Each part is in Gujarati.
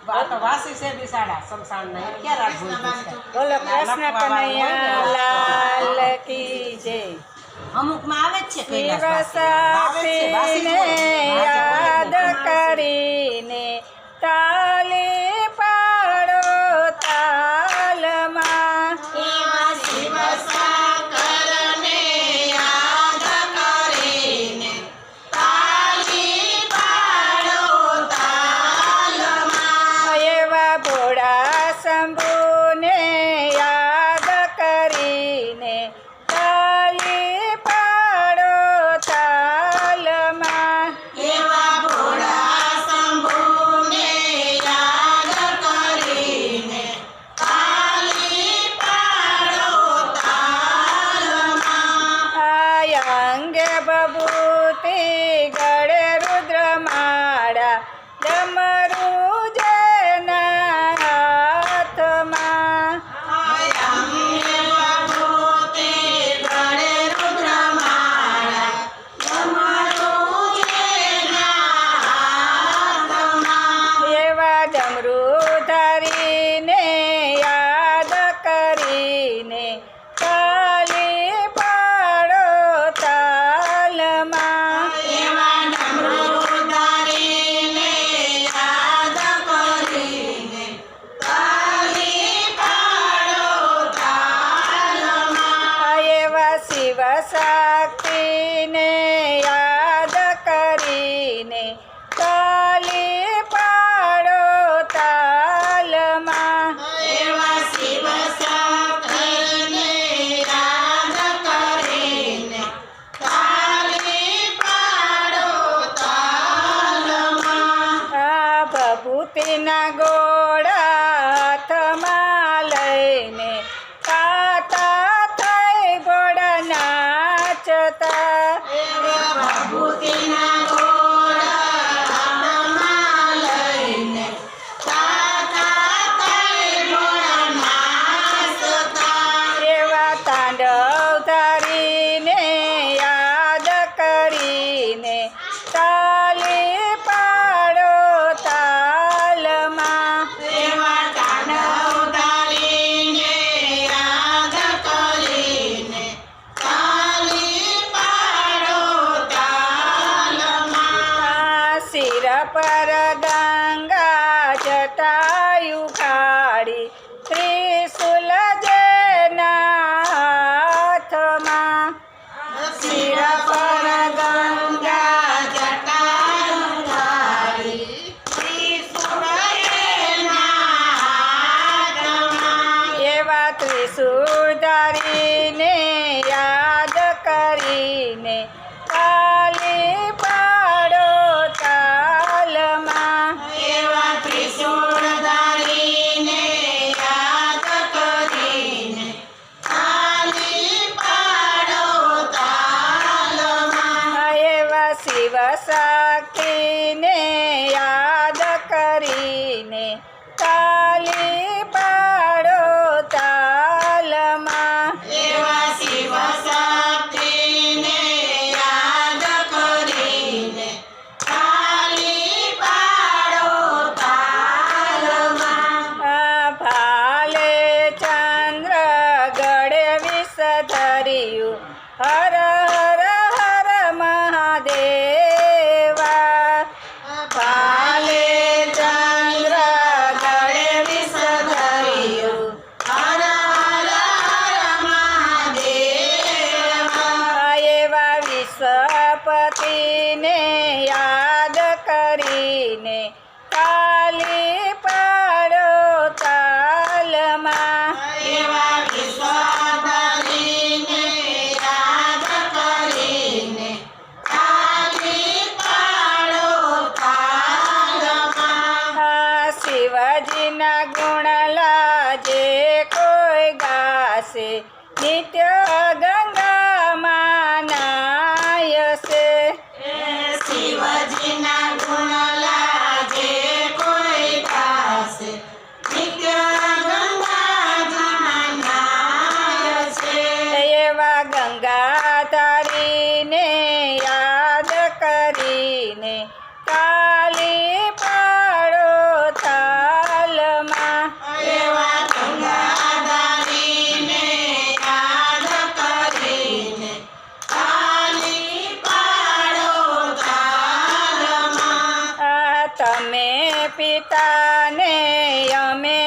આ તો વાસી છે બિસાડા સમસાન નહીં ક્યાં રાખવું બોલો કૃષ્ણ કનૈયા લાલ કી જય. અમુકમાં આવે જ છે શિવ કૈલાસવાસી. સાક્ષીને યાદ કરીને તાલી પાડો તાલમાં. એવા ભોળા શંભુને યાદ કરીને તાલી પાડો તાલમાં. અંગે બબૂતી ગળે રુદ્રમાળા ડમરું જેના હાથમાં. એવા ડમરું ધરીને યાદ કરીને તાલી પાડો તાલમાં. એવા શિવ શક્તિને યાદ કરીને તાલી પાડો તાલમાં. આ ભભૂતિના ગોળા હાથમાં લઈને કાતા થઈ ઘોડા નાચતા. એવા તાંડવ ધરીને યાદ કરીને તાલી પાડો તાલમાં. શિર પર ગંગા જટાયુ કાળી ત્રિશુલ જેના હાથમાં. શિર પર ગંગા જટાયુ કાળી ત્રિશુલ જેના હાથમાં. એવા ત્રિશુળ ધરીને યાદ કરીને તાલી પાડો તાલમાં. એવા શિવ શક્તિને યાદ કરીને તાલી પાડો તાલમાં. ભાલે ચંદ્ર ગળે વિષ ધર્યું હર હર હર મહાદેવા. ભાલે ચંદ્ર ગળે વિષ ધર્યું હર હર હર મહાદેવા. એવા વિષપતિને યાદ કરીને તાલી પાડો તાલમાં. શિવજીના ગુણ લાજે કોઈ ગાશે નિત્ય ગંગામાં નાયસે. શિવજીના ગુણ લાજે કોઈ ગાશે નિત્ય ગંગાજીમાં નાય છે. એવા ગંગાધારીને યાદ કરીને તાલી પાડો તા પિતાને અમે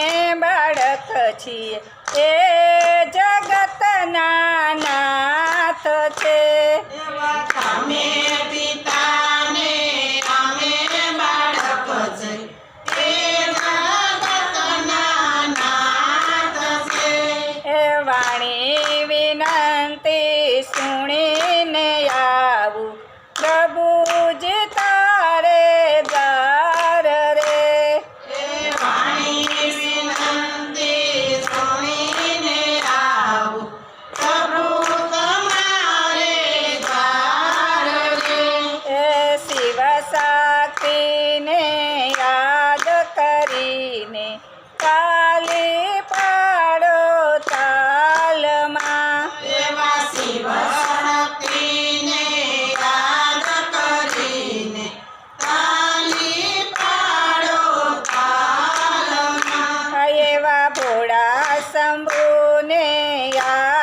બાળક છીએ એ જગતના નાથ છે. એવા તમે પિતાને અમે બાળક છે એ જગતના નાથ છે. એ વાણી વિનંતી સુણીને આવું પ્રભુજી તારે દ્વાર રે. એ વાણી વિનંતી સુણીને આવું પ્રભુ તમારે દ્વાર રે. એ શિવ શક્તિને યાદ કરીને તાલી પાડો તાલમાં. એવા શિવ શક્તિને યાદ કરીને તાલી પાડો તાલમાં. એવા ભોળા શંભુને યાદ